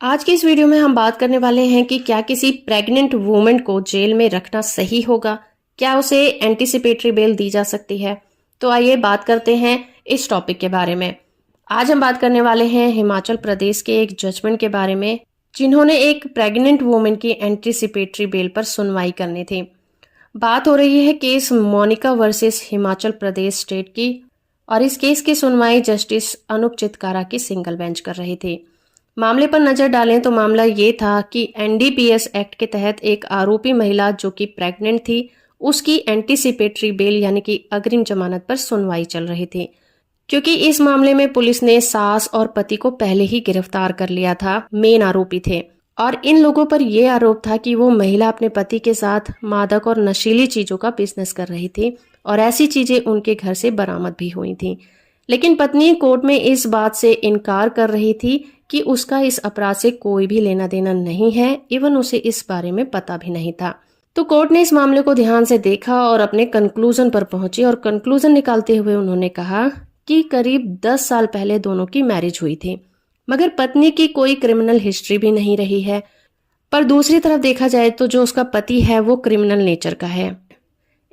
आज की इस वीडियो में हम बात करने वाले हैं कि क्या किसी प्रेग्नेंट वुमन को जेल में रखना सही होगा, क्या उसे एंटीसिपेटरी बेल दी जा सकती है। तो आइए बात करते हैं इस टॉपिक के बारे में। आज हम बात करने वाले हैं हिमाचल प्रदेश के एक जजमेंट के बारे में, जिन्होंने एक प्रेग्नेंट वुमन की एंटीसिपेटरी बेल पर सुनवाई करनी थी। बात हो रही है case Monika versus Himachal Pradesh state की, और इस केस की सुनवाई जस्टिस अनूप चितकारा की सिंगल बेंच कर रही थी। मामले पर नजर डालें तो मामला ये था कि एनडीपीएस एक्ट के तहत एक आरोपी महिला जो कि प्रेग्नेंट थी, उसकी एंटीसिपेटरी बेल यानी कि अग्रिम जमानत पर सुनवाई चल रही थी। क्योंकि इस मामले में पुलिस ने सास और पति को पहले ही गिरफ्तार कर लिया था, मेन आरोपी थे, और इन लोगों पर यह आरोप था कि वो महिला अपने पति के साथ मादक और नशीली चीजों का बिजनेस कर रही थी, और ऐसी चीजें उनके घर से बरामद भी हुई थी। लेकिन पत्नी कोर्ट में इस बात से इनकार कर रही थी कि उसका इस अपराध से कोई भी लेना देना नहीं है, इवन उसे इस बारे में पता भी नहीं था। तो कोर्ट ने इस मामले को ध्यान से देखा और अपने कंक्लूजन पर पहुंची, और कंक्लूजन निकालते हुए उन्होंने कहा कि करीब 10 साल पहले दोनों की मैरिज हुई थी, मगर पत्नी की कोई क्रिमिनल हिस्ट्री भी नहीं रही है। पर दूसरी तरफ देखा जाए तो जो उसका पति है वो क्रिमिनल नेचर का है।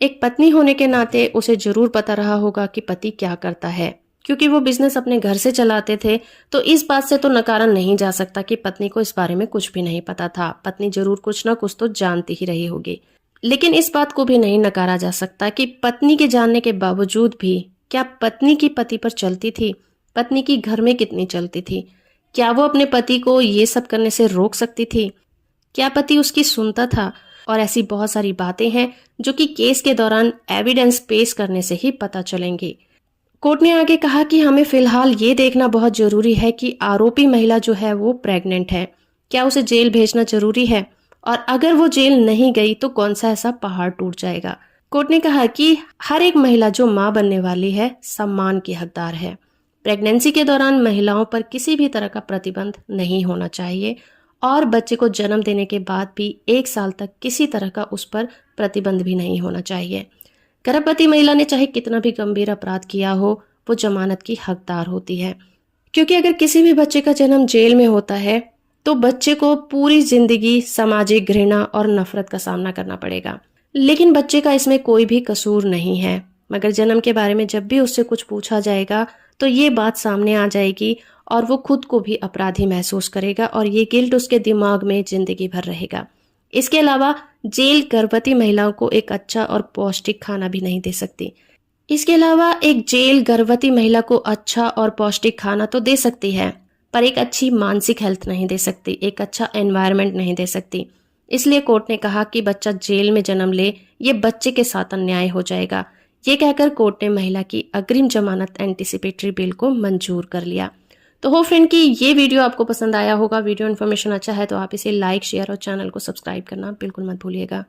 एक पत्नी होने के नाते उसे जरूर पता रहा होगा कि पति क्या करता है, क्योंकि वो बिजनेस अपने घर से चलाते थे। तो इस बात से तो नकारा नहीं जा सकता कि पत्नी को इस बारे में कुछ भी नहीं पता था। पत्नी जरूर कुछ ना कुछ तो जानती ही रही होगी। लेकिन इस बात को भी नहीं नकारा जा सकता कि पत्नी के जानने के बावजूद भी क्या पत्नी की पति पर चलती थी, पत्नी की घर में कितनी चलती थी, क्या वो अपने पति को ये सब करने से रोक सकती थी, क्या पति उसकी सुनता था। और ऐसी बहुत सारी बातें हैं जो कि केस के दौरान एविडेंस पेश करने से ही पता चलेंगी। कोर्ट ने आगे कहा कि हमें फिलहाल ये देखना बहुत जरूरी है कि आरोपी महिला जो है वो प्रेग्नेंट है, क्या उसे जेल भेजना जरूरी है, और अगर वो जेल नहीं गई तो कौन सा ऐसा पहाड़ टूट जाएगा। कोर्ट ने कहा कि हर एक महिला जो मां बनने वाली है सम्मान की हकदार है। प्रेगनेंसी के दौरान महिलाओं पर किसी भी तरह का प्रतिबंध नहीं होना चाहिए, और बच्चे को जन्म देने के बाद भी 1 साल तक किसी तरह का उस पर प्रतिबंध भी नहीं होना चाहिए। गर्भवती महिला ने चाहे कितना भी गंभीर अपराध किया हो, वो जमानत की हकदार होती है। क्योंकि अगर किसी भी बच्चे का जन्म जेल में होता है तो बच्चे को पूरी जिंदगी सामाजिक घृणा और नफरत का सामना करना पड़ेगा। लेकिन बच्चे का इसमें कोई भी कसूर नहीं है, मगर जन्म के बारे में जब भी उससे कुछ पूछा जाएगा तो ये बात सामने आ जाएगी, और वो खुद को भी अपराधी महसूस करेगा, और ये गिल्ट उसके दिमाग में जिंदगी भर रहेगा। इसके अलावा जेल गर्भवती महिलाओं को एक अच्छा और पौष्टिक खाना भी नहीं दे सकती। इसके अलावा एक जेल गर्भवती महिला को अच्छा और पौष्टिक खाना तो दे सकती है, पर एक अच्छी मानसिक हेल्थ नहीं दे सकती, एक अच्छा एनवायरनमेंट नहीं दे सकती। इसलिए कोर्ट ने कहा कि बच्चा जेल में जन्म ले, ये बच्चे के साथ अन्याय हो जाएगा। ये कहकर कोर्ट ने महिला की अग्रिम जमानत एंटीसिपेटरी बेल को मंजूर कर लिया। तो हो फ्रेंड कि ये वीडियो आपको पसंद आया होगा। वीडियो इन्फॉर्मेशन अच्छा है तो आप इसे लाइक, शेयर और चैनल को सब्सक्राइब करना बिल्कुल मत भूलिएगा।